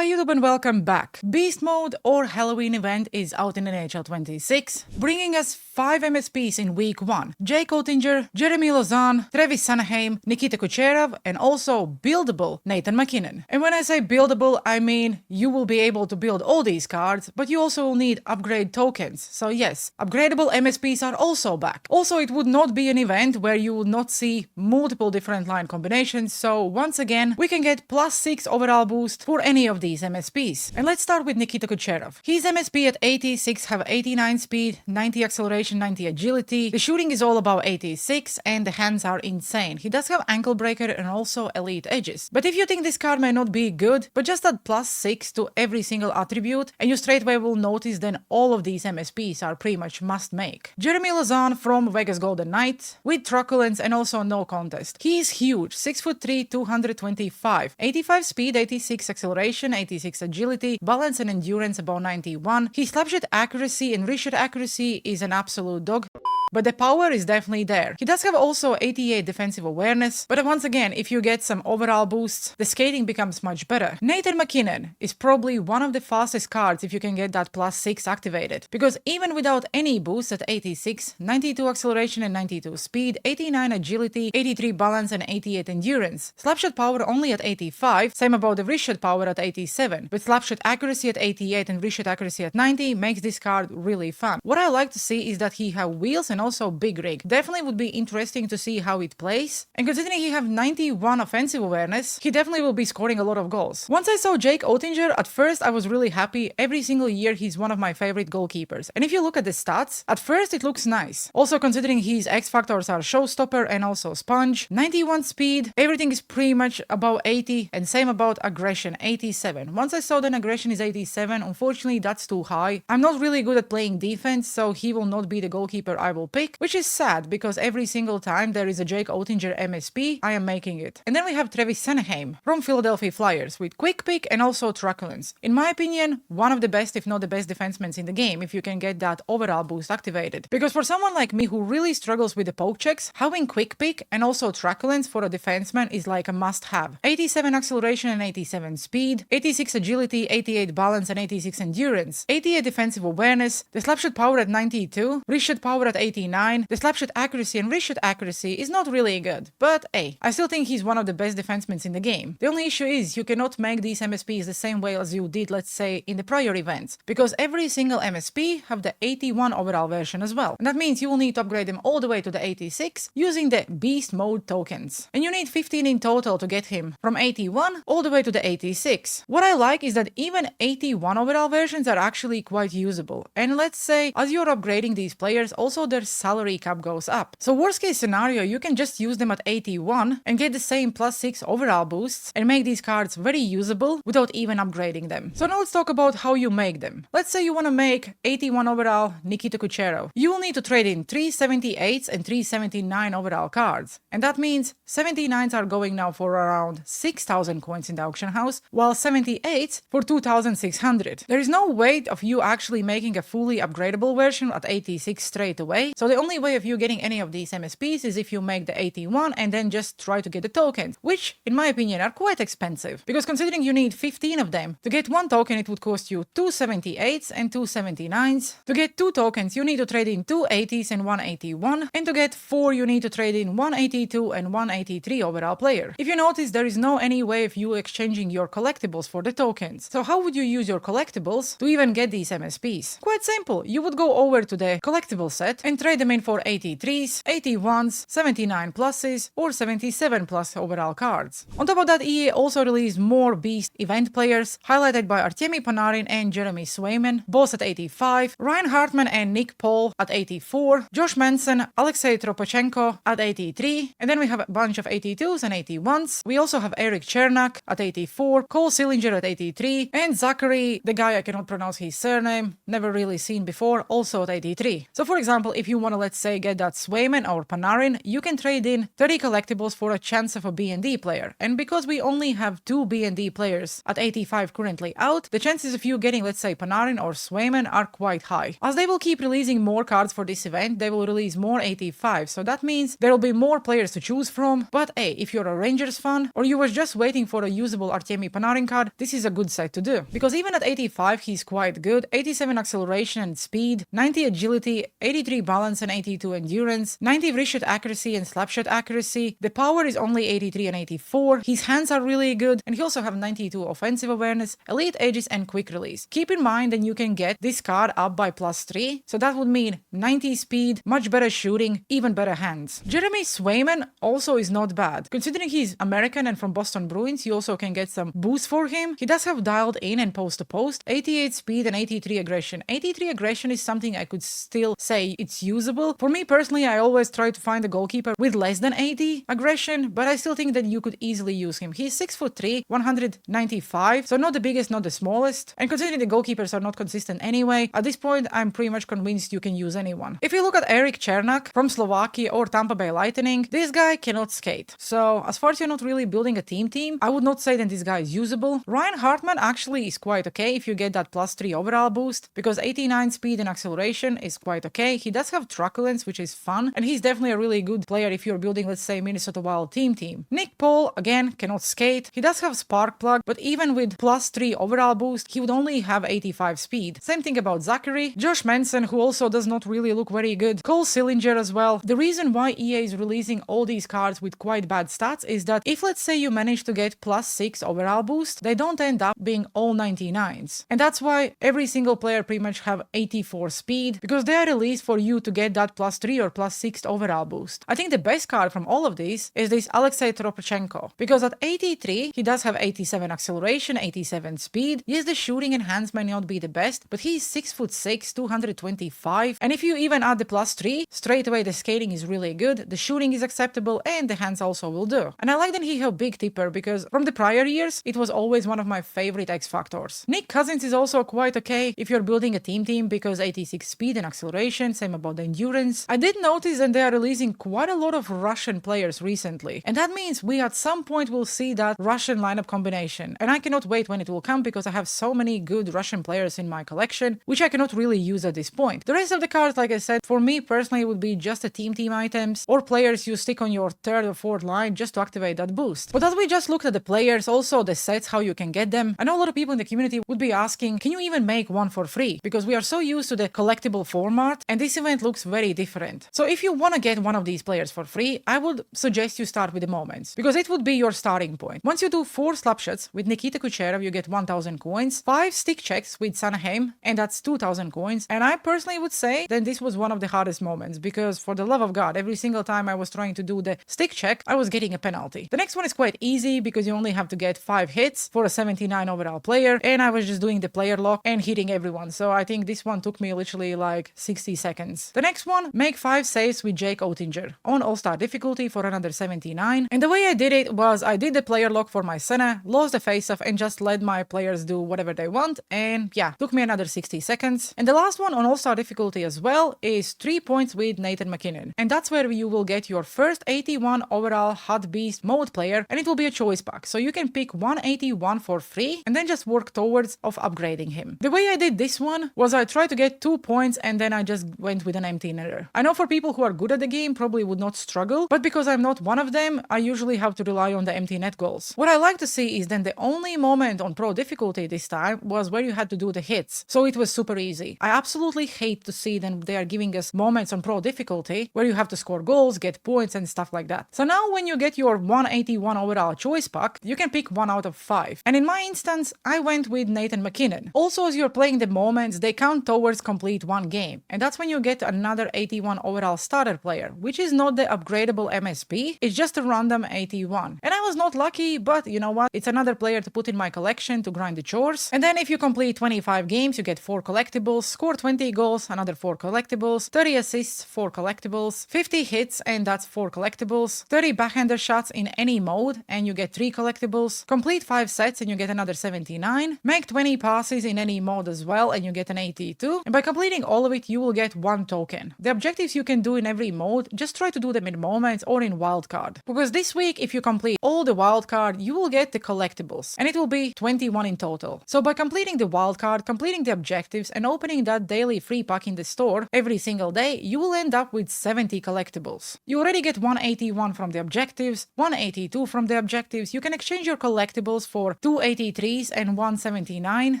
Hi YouTube and welcome back. Beast Mode or Halloween event is out in NHL 26, bringing us 5 MSPs in week 1. Jake Oettinger, Jeremy Lauzon, Travis Sanheim, Nikita Kucherov, and also buildable Nathan MacKinnon. And when I say buildable, I mean you will be able to build all these cards, but you also will need upgrade tokens. So yes, upgradable MSPs are also back. Also, it would not be an event where you would not see multiple different line combinations, so once again, we can get +6 overall boost for any of these MSPs. And let's start with Nikita Kucherov. His MSP at 86 have 89 speed, 90 acceleration, 90 agility. The shooting is all about 86 and the hands are insane. He does have ankle breaker and also elite edges. But if you think this card may not be good, but just add +6 to every single attribute and you straightaway will notice then all of these MSPs are pretty much must make. Jeremy Lauzon from Vegas Golden Knights with truculence and also no contest. He is huge, 6'3", 225, 85 speed, 86 acceleration, 86 agility, balance and endurance about 91. His slapshot accuracy and wrist shot accuracy is an absolute dog. But the power is definitely there. He does have also 88 defensive awareness, but once again, if you get some overall boosts, the skating becomes much better. Nathan MacKinnon is probably one of the fastest cards if you can get that +6 activated, because even without any boost at 86, 92 acceleration and 92 speed, 89 agility, 83 balance and 88 endurance, slapshot power only at 85, same about the wrist shot power at 87, but slapshot accuracy at 88 and wrist shot accuracy at 90 makes this card really fun. What I like to see is that he have wheels and also big rig. Definitely would be interesting to see how it plays. And considering he have 91 offensive awareness, he definitely will be scoring a lot of goals. Once I saw Jake Oettinger, at first I was really happy. Every single year he's one of my favorite goalkeepers. And if you look at the stats, at first it looks nice. Also considering his X factors are showstopper and also sponge, 91 speed, everything is pretty much about 80 and same about aggression, 87. Once I saw that aggression is 87, unfortunately that's too high. I'm not really good at playing defense, so he will not be the goalkeeper I will pick, which is sad because every single time there is a Jake Oettinger MSP, I am making it. And then we have Travis Sanheim from Philadelphia Flyers with quick pick and also truculence. In my opinion, one of the best, if not the best defensemen in the game if you can get that overall boost activated. Because for someone like me who really struggles with the poke checks, having quick pick and also truculence for a defenseman is like a must-have. 87 acceleration and 87 speed, 86 agility, 88 balance and 86 endurance, 88 defensive awareness, the slapshot power at 92, wrist shot power at 89, the slapshot accuracy and wrist shot accuracy is not really good, but hey, I still think he's one of the best defensemen in the game. The only issue is you cannot make these MSPs the same way as you did, let's say, in the prior events, because every single MSP have the 81 overall version as well. And that means you will need to upgrade them all the way to the 86 using the Beast Mode tokens. And you need 15 in total to get him from 81 all the way to the 86. What I like is that even 81 overall versions are actually quite usable. And let's say, as you're upgrading these players, also their salary cap goes up. So worst case scenario, you can just use them at 81 and get the same +6 overall boosts and make these cards very usable without even upgrading them. So now let's talk about how you make them. Let's say you want to make 81 overall Nikita Kucherov. You will need to trade in 378s and 379 overall cards. And that means 79s are going now for around 6,000 coins in the auction house, while 78s for 2,600. There is no way of you actually making a fully upgradable version at 86 straight away. So the only way of you getting any of these MSPs is if you make the 81 and then just try to get the tokens, which in my opinion are quite expensive, because considering you need 15 of them to get one token, it would cost you 278s and 279s. To get 2 tokens you need to trade in 2 80s and 181, and to get 4 you need to trade in 182 and 183 overall player. If you notice, there is no any way of you exchanging your collectibles for the tokens. So how would you use your collectibles to even get these MSPs? Quite simple. You would go over to the collectible set and trade them in for 83s, 81s, 79 pluses, or 77 plus overall cards. On top of that, EA also released more Beast event players, highlighted by Artemi Panarin and Jeremy Swayman, both at 85, Ryan Hartman and Nick Paul at 84, Josh Manson, Alexei Tropochenko at 83, and then we have a bunch of 82s and 81s. We also have Eric Chernak at 84, Cole Sillinger at 83, and Zachary, the guy I cannot pronounce his surname, never really seen before, also at 83. So for example, if you want to, let's say, get that Swayman or Panarin, you can trade in 30 collectibles for a chance of a B&D player. And because we only have 2 B&D players at 85 currently out, the chances of you getting, let's say, Panarin or Swayman are quite high. As they will keep releasing more cards for this event, they will release more 85, so that means there will be more players to choose from. But hey, if you're a Rangers fan, or you were just waiting for a usable Artemi Panarin card, this is a good site to do. Because even at 85, he's quite good. 87 acceleration and speed, 90 agility, 83 balance and 82 endurance, 90 wrist shot accuracy and slap shot accuracy. The power is only 83 and 84. His hands are really good, and he also have 92 offensive awareness, elite edges and quick release. Keep in mind that you can get this card up by +3, so that would mean 90 speed, much better shooting, even better hands. Jeremy Swayman also is not bad. Considering he's American and from Boston Bruins, you also can get some boost for him. He does have dialed in and post to post, 88 speed and 83 aggression. 83 aggression is something I could still say it's usable. For me personally, I always try to find a goalkeeper with less than 80 aggression, but I still think that you could easily use him. He's 6'3", 195, so not the biggest, not the smallest. And considering the goalkeepers are not consistent anyway, at this point I'm pretty much convinced you can use anyone. If you look at Erik Černak from Slovakia or Tampa Bay Lightning, this guy cannot skate. So as far as you're not really building a team, I would not say that this guy is usable. Ryan Hartman actually is quite okay if you get that +3 overall boost, because 89 speed and acceleration is quite okay. He does have truculence, which is fun, and he's definitely a really good player if you're building, let's say, Minnesota Wild team. Nick Paul, again, cannot skate. He does have spark plug, but even with +3 overall boost, he would only have 85 speed. Same thing about Zachary. Josh Manson, who also does not really look very good. Cole Sillinger as well. The reason why EA is releasing all these cards with quite bad stats is that if, let's say, you manage to get +6 overall boost, they don't end up being all 99s. And that's why every single player pretty much have 84 speed, because they are released for you to get that +3 or +6 overall boost. I think the best card from all of these is this Alexei Toropchenko, because at 83, he does have 87 acceleration, 87 speed. Yes, the shooting and hands may not be the best, but he's 6'6", 225. And if you even add the +3, straight away the skating is really good, the shooting is acceptable, and the hands also will do. And I like that he have big tipper, because from the prior years, it was always one of my favorite X factors. Nick Cousins is also quite okay if you're building a team, because 86 speed and acceleration, same about the endurance. I did notice that they are releasing quite a lot of Russian players recently, and that means we at some point will see that Russian lineup combination. And I cannot wait when it will come, because I have so many good Russian players in my collection, which I cannot really use at this point. The rest of the cards, like I said, for me personally would be just the team items, or players you stick on your third or fourth line just to activate that boost. But as we just looked at the players, also the sets, how you can get them, I know a lot of people in the community would be asking, can you even make one for free? Because we are so used to the collectible format, and this event looks very different. So if you want to get one of these players for free, I would suggest you start with the moments, because it would be your starting point. Once you do 4 slap shots with Nikita Kucherov, you get 1000 coins, 5 stick checks with Sanaheim, and that's 2000 coins. And I personally would say that this was one of the hardest moments, because for the love of God, every single time I was trying to do the stick check, I was getting a penalty. The next one is quite easy, because you only have to get 5 hits for a 79 overall player, and I was just doing the player lock and hitting everyone. So I think this one took me literally like 60 seconds. The next one, make 5 saves with Jake Oettinger on All-Star difficulty for another 79. And the way I did it was I did the player lock for my center, lost the face-off, and just let my players do whatever they want. And yeah, took me another 60 seconds. And the last one on All-Star difficulty as well is 3 points with Nathan MacKinnon. And that's where you will get your first 81 overall Hot Beast mode player, and it will be a choice pack. So you can pick 181 for free and then just work towards of upgrading him. The way I did this one was I tried to get 2 points and then I just went with an empty netter. I know for people who are good at the game probably would not struggle, but because I'm not one of them, I usually have to rely on the empty net goals. What I like to see is then the only moment on pro difficulty this time was where you had to do the hits. So it was super easy. I absolutely hate to see then they are giving us moments on pro difficulty where you have to score goals, get points and stuff like that. So now when you get your 181 overall choice pack, you can pick 1 out of 5. And in my instance, I went with Nathan MacKinnon. Also, as you're playing the moments, they count towards complete 1 game. And that's when you get another 81 overall starter player, which is not the upgradable MSP, it's just a random 81. And I was not lucky, but you know what? It's another player to put in my collection to grind the chores. And then if you complete 25 games, you get 4 collectibles, score 20 goals, another 4 collectibles, 30 assists, 4 collectibles, 50 hits, and that's 4 collectibles, 30 backhander shots in any mode, and you get 3 collectibles, complete 5 sets and you get another 79, make 20 passes in any mode as well, and you get an 82. And by completing all of it, you will get 1 total token. The objectives you can do in every mode, just try to do them in moments or in wildcard. Because this week, if you complete all the wildcard, you will get the collectibles, and it will be 21 in total. So by completing the wildcard, completing the objectives, and opening that daily free pack in the store every single day, you will end up with 70 collectibles. You already get 181 from the objectives, 182 from the objectives. You can exchange your collectibles for 283s and 179,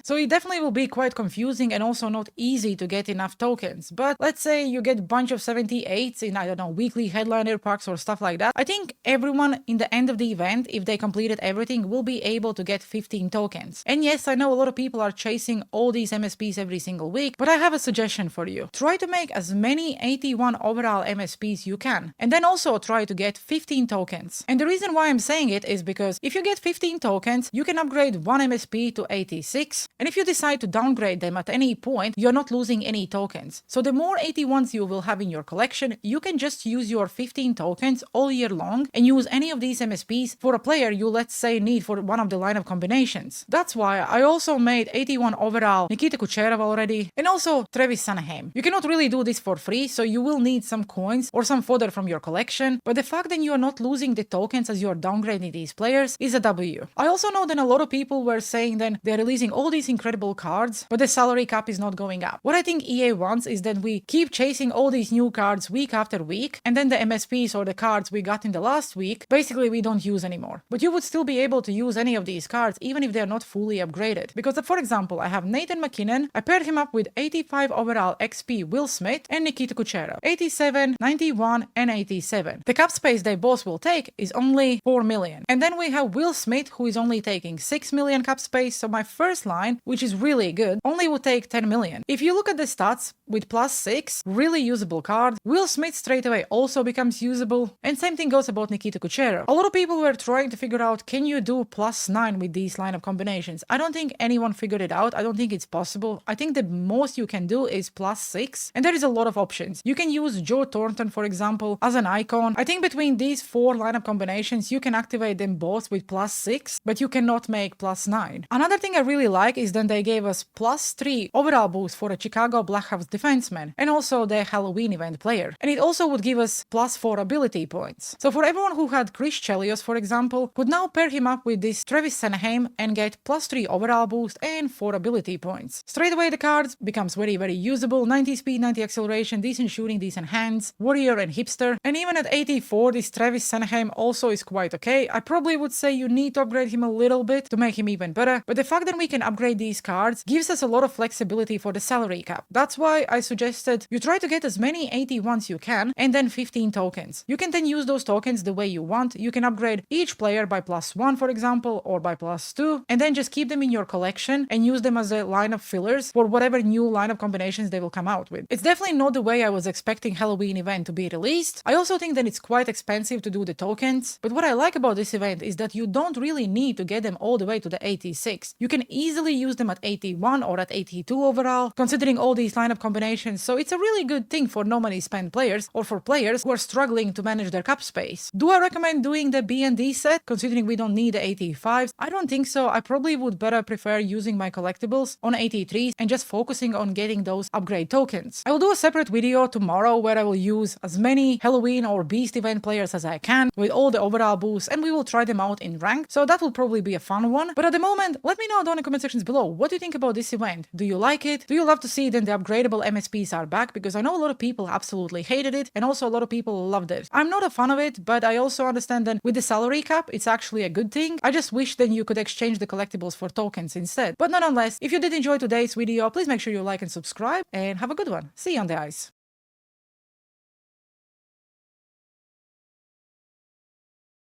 so it definitely will be quite confusing and also not easy to get enough tokens. But let's say you get a bunch of 78s in, I don't know, weekly headliner packs or stuff like that. I think everyone in the end of the event, if they completed everything, will be able to get 15 tokens. And yes, I know a lot of people are chasing all these MSPs every single week, but I have a suggestion for you. Try to make as many 81 overall MSPs you can, and then also try to get 15 tokens. And the reason why I'm saying it is because if you get 15 tokens, you can upgrade one MSP to 86, and if you decide to downgrade them at any point, you're not losing any tokens. So the more 81s you will have in your collection, you can just use your 15 tokens all year long and use any of these MSPs for a player you, let's say, need for one of the lineup combinations. That's why I also made 81 overall Nikita Kucherov already, and also Travis Sanheim. You cannot really do this for free, so you will need some coins or some fodder from your collection, but the fact that you are not losing the tokens as you are downgrading these players is a W. I also know that a lot of people were saying that they're releasing all these incredible cards, but the salary cap is not going up. What I think EA wants is that we keep chasing all these new cards week after week, and then the MSPs or the cards we got in the last week, basically we don't use anymore. But you would still be able to use any of these cards even if they're not fully upgraded. Because for example, I have Nathan McKinnon, I paired him up with 85 overall XP Will Smith and Nikita Kucherov, 87, 91 and 87. The cap space they both will take is only 4 million. And then we have Will Smith, who is only taking 6 million cap space, so my first line, which is really good, only would take 10 million. If you look at the stats, with +6, really usable card, Will Smith straight away also becomes usable, and same thing goes about Nikita Kucherov. A lot of people were trying to figure out, can you do +9 with these lineup combinations? I don't think anyone figured it out. I don't think it's possible. I think the most you can do is +6, and there is a lot of options. You can use Joe Thornton, for example, as an icon. I think between these 4 lineup combinations, you can activate them both with +6, but you cannot make +9. Another thing I really like is that they gave us +3 overall boost for a Chicago Blackhawks defenseman, and also the Halloween event player. And it also would give us +4 ability points. So for everyone who had Chris Chelios, for example, could now pair him up with this Travis Sanheim and get +3 overall boost and 4 ability points. Straight away the cards becomes very, very usable. 90 speed, 90 acceleration, decent shooting, decent hands, warrior and hipster. And even at 84, this Travis Sanheim also is quite okay. I probably would say you need to upgrade him a little bit to make him even better, but the fact that we can upgrade these cards gives us a lot of flexibility for the salary cap. That's why I suggested you try to get as many 81s you can and then 15 tokens. You can then use those tokens the way you want. You can upgrade each player by +1, for example, or by +2, and then just keep them in your collection and use them as a line of fillers for whatever new line of combinations they will come out with. It's definitely not the way I was expecting Halloween event to be released. I also think that it's quite expensive to do the tokens, but what I like about this event is that you don't really need to get them all the way to the 86. You can easily use them at 81 or at 82 overall, considering all these lineup combinations, so it's a really good thing for no money spent players or for players who are struggling to manage their cap space. Do I recommend doing the B&D set, considering we don't need the 85s? I don't think so. I probably would better prefer using my collectibles on 83s and just focusing on getting those upgrade tokens. I will do a separate video tomorrow where I will use as many Halloween or Beast event players as I can with all the overall boosts, and we will try them out in ranked, so that will probably be a fun one. But at the moment, let me know down in the comment sections below, what do you think about this event? Do you like it? Do you love to see that the upgradable MSPs are back? Because I know a lot of people absolutely hated it, and also a lot of people loved it. I'm not a fan of it, but I also understand that with the salary cap, it's actually a good thing. I just wish that you could exchange the collectibles for tokens instead. But nonetheless, if you did enjoy today's video, please make sure you like and subscribe, and have a good one. See you on the ice.